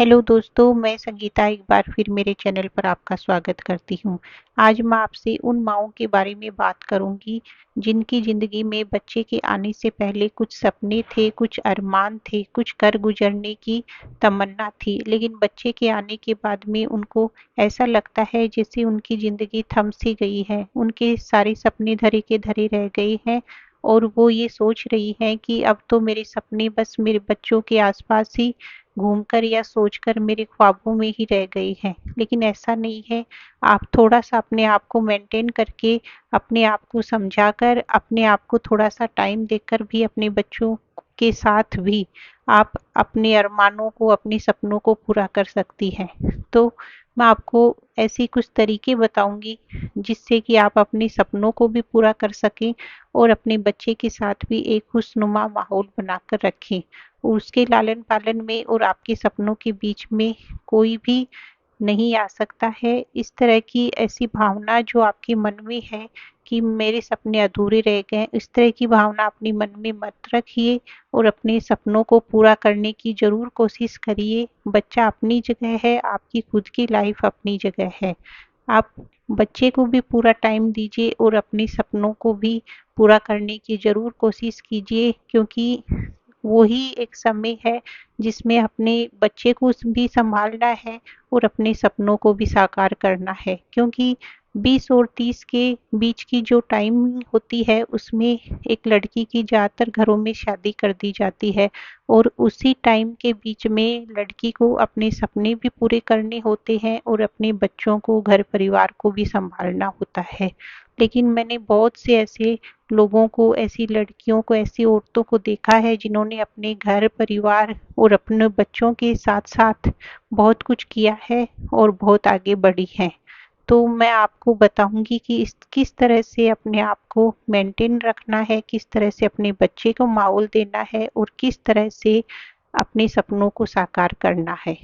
Hello दोस्तों, मैं संगीता एक बार फिर मेरे चैनल पर आपका स्वागत करती हूँ। आज मैं आपसे उन माँओं के बारे में बात करूँगी, जिनकी ज़िंदगी में बच्चे के आने से पहले कुछ सपने थे, कुछ अरमान थे, कुछ कर गुजरने की तमन्ना थी, लेकिन बच्चे के आने के बाद में उनको ऐसा लगता है जैसे उनकी ज़िंदगी थम सी गई है। उनके सारे सपने धरे के धरे रह गए हैं और वो ये सोच रही हैं कि अब तो मेरे सपने बस मेरे बच्चों के आसपास ही घूमकर या सोचकर मेरे ख्वाबों में ही रह गई हैं। लेकिन ऐसा नहीं है, आप थोड़ा-सा अपने आप को मेंटेन करके, अपने आप को समझाकर, अपने आप को थोड़ा-सा टाइम देकर भी अपने बच्चों के साथ भी आप अपने अरमानों को, अपने सपनों को पूरा कर सकती हैं। तो मैं आपको ऐसी कुछ तरीके बताऊँगी, जिससे कि आप अपने सपनों को भी पूरा कर सकें और अपने बच्चे के साथ भी एक खुशनुमा माहौल बनाकर रखें। उसके लालन-पालन में और आपके सपनों के बीच में कोई भी नहीं आ सकता है। इस तरह की ऐसी भावना जो आपके मन में है कि मेरे सपने अधूरे रह गए, इस तरह की भावना अपने मन में मत रखिए और अपने सपनों को पूरा करने की ज़रूर कोशिश करिए। बच्चा अपनी जगह है, आपकी खुद की लाइफ अपनी जगह है। आप बच्चे को भी पूरा टाइम दीजिए और अपने सपनों को भी पूरा करने की ज़रूर कोशिश कीजिए, क्योंकि वो ही एक समय है जिसमें अपने बच्चे को भी सँभालना है और अपने सपनों को भी साकार करना है। क्योंकि 20 और 30 के बीच की जो टाइम होती है, उसमें एक लड़की की ज़्यादातर घरों में शादी कर दी जाती है और उसी टाइम के बीच में लड़की को अपने सपने भी पूरे करने होते हैं और अपने बच्चों को, घर परिवार को भी सँभालना होता है। लेकिन मैंने बहुत से ऐसे लोगों को, ऐसी लड़कियों को, ऐसी औरतों को देखा है जिन्होंने अपने घर परिवार और अपने बच्चों के साथ-साथ बहुत कुछ किया है और बहुत आगे बढ़ी हैं। तो मैं आपको बताऊँगी कि इस किस तरह से अपने आप को मेंटेन रखना है, किस तरह से अपने बच्चे को माहौल देना है और किस तरह से अपने सपनों को साकार करना है।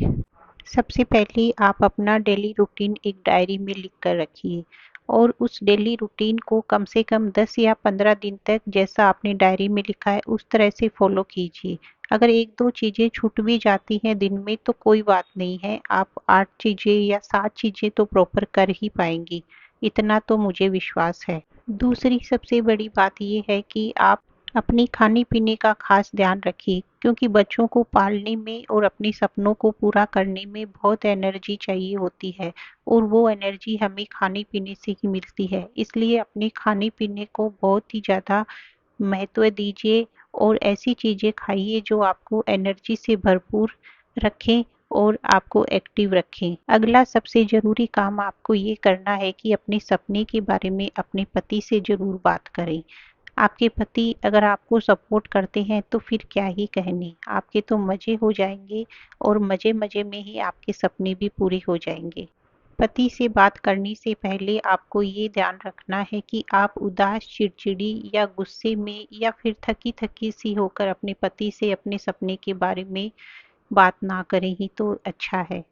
सबसे पहले आप अपना डेली रूटीन एक डायरी में लिख कर रखिए और उस डेली रूटीन को कम से कम 10 या 15 दिन तक, जैसा आपने डायरी में लिखा है उस तरह से फॉलो कीजिए। अगर 1-2 चीज़ें छूट भी जाती हैं दिन में तो कोई बात नहीं है, आप 8 चीज़ें या 7 चीज़ें तो प्रॉपर कर ही पाएँगी, इतना तो मुझे विश्वास है। दूसरी सबसे बड़ी बात ये है कि आप अपनी खाने-पीने का खास ध्यान रखिए, क्योंकि बच्चों को पालने में और अपने सपनों को पूरा करने में बहुत एनर्जी चाहिए होती है और वो एनर्जी हमें खाने-पीने से ही मिलती है। इसलिए अपने खाने-पीने को बहुत ही ज़्यादा महत्व दीजिए और ऐसी चीज़ें खाइए जो आपको एनर्जी से भरपूर रखें और आपको एक्टिव रखें। अगला सबसे ज़रूरी काम आपको ये करना है कि अपने सपने के बारे में अपने पति से ज़रूर बात करें। आपके पति अगर आपको सपोर्ट करते हैं तो फिर क्या ही कहने, आपके तो मज़े हो जाएँगे और मज़े-मज़े में ही आपके सपने भी पूरे हो जाएँगे। पति से बात करने से पहले आपको ये ध्यान रखना है कि आप उदास, चिड़चिड़ी या गुस्से में या फिर थकी-थकी सी होकर अपने पति से अपने सपने के बारे में बात ना करें ही तो अच्छा है।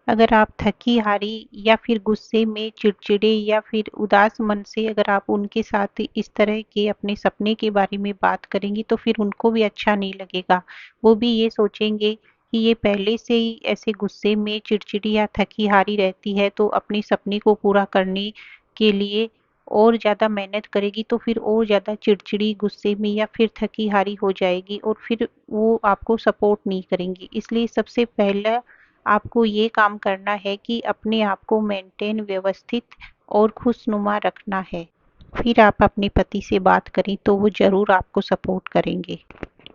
अगर आप थकी-हारी या फिर गुस्से में, चिड़चिड़े या फिर उदास मन से अगर आप उनके साथ इस तरह के अपने सपने के बारे में बात करेंगी तो फिर उनको भी अच्छा नहीं लगेगा। वो भी ये सोचेंगे कि ये पहले से ही ऐसे गुस्से में, चिड़चिड़ी या थकी-हारी रहती है तो अपने सपने को पूरा करने के लिए और ज़्यादा मेहनत करेगी तो फिर और ज़्यादा चिड़चिड़ी, गुस्से में या फिर थकी-हारी हो जाएगी और फिर वो आपको सपोर्ट नहीं करेंगी। इसलिए सबसे पहला आपको ये काम करना है कि अपने आप को मेंटेन, व्यवस्थित और खुशनुमा रखना है। फिर आप अपने पति से बात करें तो वो ज़रूर आपको सपोर्ट करेंगे।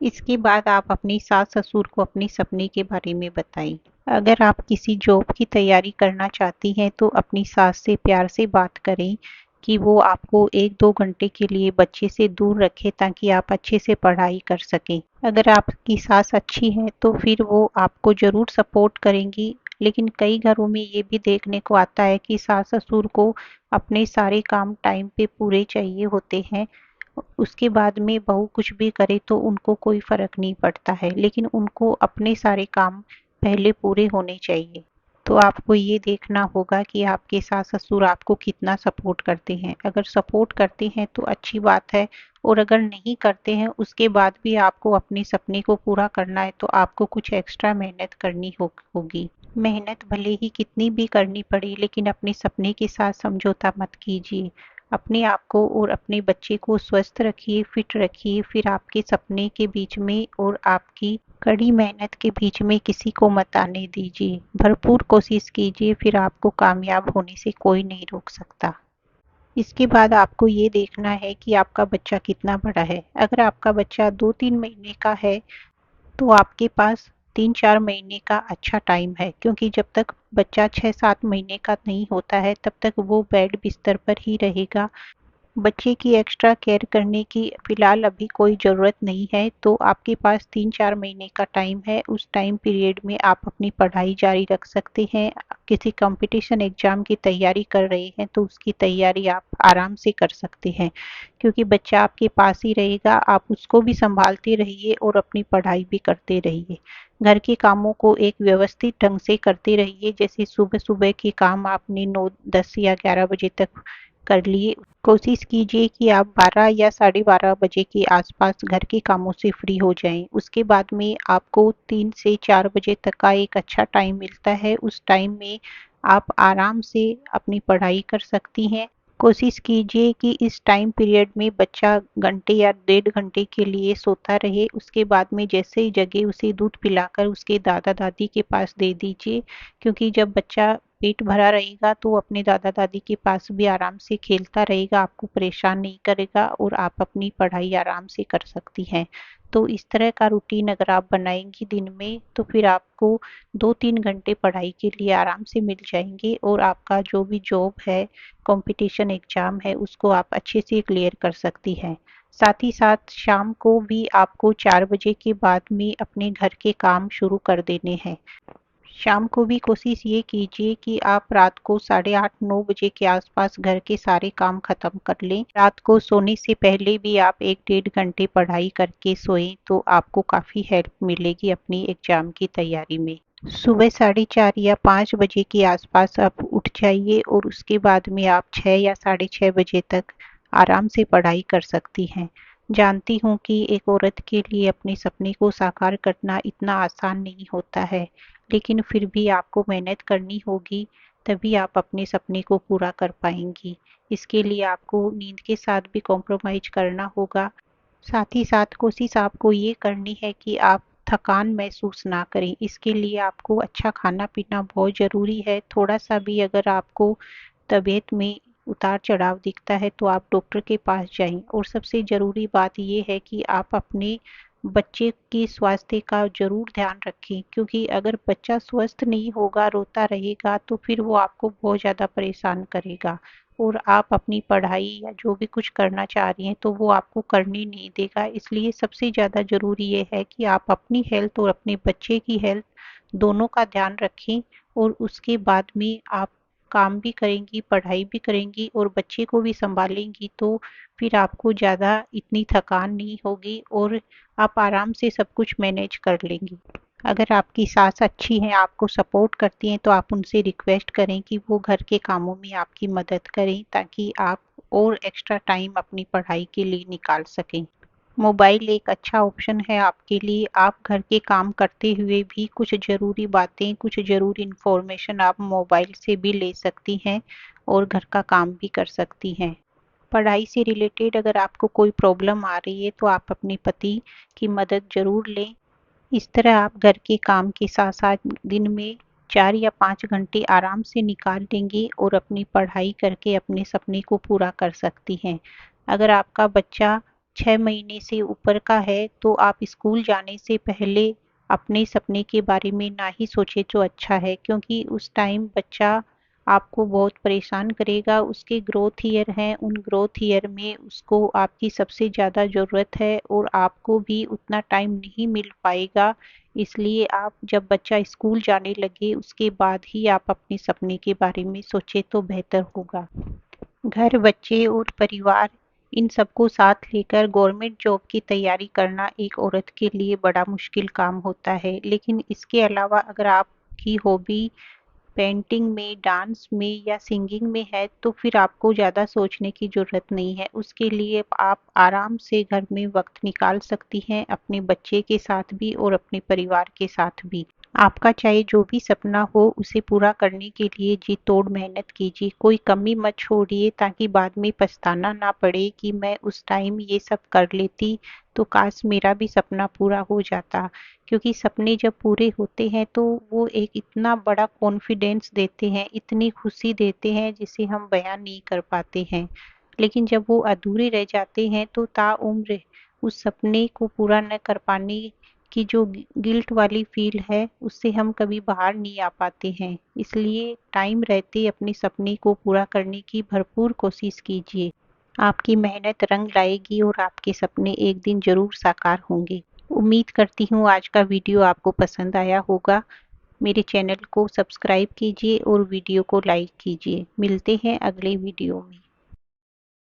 इसके बाद आप अपनी सास-ससुर को अपने सपने के बारे में बताएँ। अगर आप किसी जॉब की तैयारी करना चाहती हैं तो अपनी सास से प्यार से बात करें कि वो आपको 1-2 घंटे के लिए बच्चे से दूर रखें ताकि आप अच्छे से पढ़ाई कर सकें। अगर आपकी सास अच्छी है तो फिर वो आपको ज़रूर सपोर्ट करेंगी, लेकिन कई घरों में ये भी देखने को आता है कि सास-ससुर को अपने सारे काम टाइम पे पूरे चाहिए होते हैं। उसके बाद में बहू कुछ भी करे तो उनको कोई फ़र्क नहीं पड़ता है, लेकिन उनको अपने सारे काम पहले पूरे होने चाहिए। तो आपको ये देखना होगा कि आपके सास-ससुर आपको कितना सपोर्ट करते हैं। अगर सपोर्ट करते हैं तो अच्छी बात है, और अगर नहीं करते हैं उसके बाद भी आपको अपने सपने को पूरा करना है तो आपको कुछ एक्स्ट्रा मेहनत करनी होगी। मेहनत भले ही कितनी भी करनी पड़े, लेकिन अपने सपने के साथ समझौता मत कीजिए। अपने आप को और अपने बच्चे को स्वस्थ रखिए, फिट रखिए, फिर आपके सपने के बीच में और आपकी कड़ी मेहनत के बीच में किसी को मत आने दीजिए। भरपूर कोशिश कीजिए, फिर आपको कामयाब होने से कोई नहीं रोक सकता। इसके बाद आपको ये देखना है कि आपका बच्चा कितना बड़ा है। अगर आपका बच्चा 2-3 महीने का है तो आपके पास 3-4 महीने का अच्छा टाइम है, क्योंकि जब तक बच्चा 6-7 महीने का नहीं होता है तब तक वो बेड बिस्तर पर ही रहेगा। बच्चे की एक्स्ट्रा केयर करने की फ़िलहाल अभी कोई ज़रूरत नहीं है, तो आपके पास 3-4 महीने का टाइम है। उस टाइम पीरियड में आप अपनी पढ़ाई जारी रख सकते हैं। किसी कंपटीशन एग्ज़ाम की तैयारी कर रहे हैं तो उसकी तैयारी आप आराम से कर सकते हैं, क्योंकि बच्चा आपके पास ही रहेगा। आप उसको भी सँभालते रहिए और अपनी पढ़ाई भी करते रहिए। घर के कामों को एक व्यवस्थित ढंग से करते रहिए, जैसे सुबह-सुबह के काम आपने 9, 10 या 11 बजे तक कर लिए। कोशिश कीजिए कि आप 12 या साढ़े 12 बजे के आसपास घर के कामों से फ्री हो जाएं। उसके बाद में आपको 3 से 4 बजे तक का एक अच्छा टाइम मिलता है। उस टाइम में आप आराम से अपनी पढ़ाई कर सकती हैं। कोशिश कीजिए कि इस टाइम पीरियड में बच्चा घंटे या 1.5 घंटे के लिए सोता रहे। उसके बाद में जैसे ही जगे उसे दूध पिलाकर उसके दादा दादी के पास दे दीजिए, क्योंकि जब बच्चा पेट भरा रहेगा तो अपने दादा दादी के पास भी आराम से खेलता रहेगा, आपको परेशान नहीं करेगा और आप अपनी पढ़ाई आराम से कर सकती हैं। तो इस तरह का रूटीन अगर आप बनाएंगी दिन में तो फिर आपको 2-3 घंटे पढ़ाई के लिए आराम से मिल जाएंगे, और आपका जो भी जॉब है, कंपटीशन एग्जाम है, उसको आप अच्छे से क्लियर कर सकती हैं। साथ ही साथ शाम को भी आपको 4 बजे के बाद में अपने घर के काम शुरू कर देने हैं। शाम को भी कोशिश ये कीजिए कि आप रात को 8:30-9 बजे के आसपास घर के सारे काम खत्म कर लें। रात को सोने से पहले भी आप 1-1.5 घंटे पढ़ाई करके सोएं तो आपको काफ़ी हेल्प मिलेगी अपनी एग्जाम की तैयारी में। सुबह 4:30 या 5 बजे के आसपास आप उठ जाइए और उसके बाद में आप 6 या 6:30 बजे तक आराम से पढ़ाई कर सकती हैं। जानती हूँ कि एक औरत के लिए अपने सपने को साकार करना इतना आसान नहीं होता है, लेकिन फिर भी आपको मेहनत करनी होगी, तभी आप अपने सपने को पूरा कर पाएंगी। इसके लिए आपको नींद के साथ भी कॉम्प्रोमाइज़ करना होगा। साथ ही साथ कोशिश आपको ये करनी है कि आप थकान महसूस ना करें। इसके लिए आपको अच्छा खाना-पीना बहुत ज़रूरी है। थोड़ा-सा भी अगर आपको तबीयत में उतार-चढ़ाव दिखता है तो आप डॉक्टर के पास जाएँ, और सबसे ज़रूरी बात ये है कि आप अपने बच्चे के स्वास्थ्य का ज़रूर ध्यान रखें, क्योंकि अगर बच्चा स्वस्थ नहीं होगा, रोता रहेगा तो फिर वो आपको बहुत ज़्यादा परेशान करेगा, और आप अपनी पढ़ाई या जो भी कुछ करना चाह रही हैं तो वो आपको करने नहीं देगा। इसलिए सबसे ज़्यादा ज़रूरी ये है कि आप अपनी हेल्थ और अपने बच्चे की हेल्थ दोनों का ध्यान रखें, और उसके बाद में आप काम भी करेंगी, पढ़ाई भी करेंगी और बच्चे को भी सँभालेंगी, तो फिर आपको ज़्यादा इतनी थकान नहीं होगी और आप आराम से सब कुछ मैनेज कर लेंगी। अगर आपकी सास अच्छी हैं, आपको सपोर्ट करती हैं, तो आप उनसे रिक्वेस्ट करें कि वो घर के कामों में आपकी मदद करें, ताकि आप और एक्स्ट्रा टाइम अपनी पढ़ाई के लिए निकाल सकें। मोबाइल एक अच्छा ऑप्शन है आपके लिए। आप घर के काम करते हुए भी कुछ ज़रूरी बातें, कुछ ज़रूरी इन्फॉर्मेशन आप मोबाइल से भी ले सकती हैं और घर का काम भी कर सकती हैं। पढ़ाई से रिलेटेड अगर आपको कोई प्रॉब्लम आ रही है तो आप अपने पति की मदद ज़रूर लें। इस तरह आप घर के काम के साथ-साथ दिन में 4 या 5 घंटे आराम से निकाल लेंगी और अपनी पढ़ाई करके अपने सपने को पूरा कर सकती हैं। अगर आपका बच्चा 6 महीने से ऊपर का है तो आप स्कूल जाने से पहले अपने सपने के बारे में ना ही सोचें तो अच्छा है, क्योंकि उस टाइम बच्चा आपको बहुत परेशान करेगा। उसके ग्रोथ ईयर हैं, उन ग्रोथ ईयर में उसको आपकी सबसे ज़्यादा ज़रूरत है और आपको भी उतना टाइम नहीं मिल पाएगा। इसलिए आप जब बच्चा स्कूल जाने लगे उसके बाद ही आप अपने सपने के बारे में सोचें तो बेहतर होगा। घर, बच्चे और परिवार, इन सबको साथ लेकर गवर्नमेंट जॉब की तैयारी करना एक औरत के लिए बड़ा मुश्किल काम होता है। लेकिन इसके अलावा अगर आपकी हॉबी पेंटिंग में, डांस में या सिंगिंग में है तो फिर आपको ज़्यादा सोचने की ज़रूरत नहीं है। उसके लिए आप आराम से घर में वक्त निकाल सकती हैं, अपने बच्चे के साथ भी और अपने परिवार के साथ भी। आपका चाहे जो भी सपना हो उसे पूरा करने के लिए जी तोड़ मेहनत कीजिए, कोई कमी मत छोड़िए ताकि बाद में पछताना ना पड़े कि मैं उस टाइम ये सब कर लेती तो काश मेरा भी सपना पूरा हो जाता। क्योंकि सपने जब पूरे होते हैं तो वो एक इतना बड़ा कॉन्फिडेंस देते हैं, इतनी खुशी देते हैं जिसे हम बयान नहीं कर पाते हैं। लेकिन जब वो अधूरे रह जाते हैं तो ताउम्र उस सपने को पूरा न कर पाने की जो गिल्ट वाली फील है उससे हम कभी बाहर नहीं आ पाते हैं। इसलिए टाइम रहते अपने सपने को पूरा करने की भरपूर कोशिश कीजिए। आपकी मेहनत रंग लाएगी और आपके सपने एक दिन जरूर साकार होंगे। उम्मीद करती हूँ आज का वीडियो आपको पसंद आया होगा। मेरे चैनल को सब्सक्राइब कीजिए और वीडियो को लाइक कीजिए। मिलते हैं अगले वीडियो में।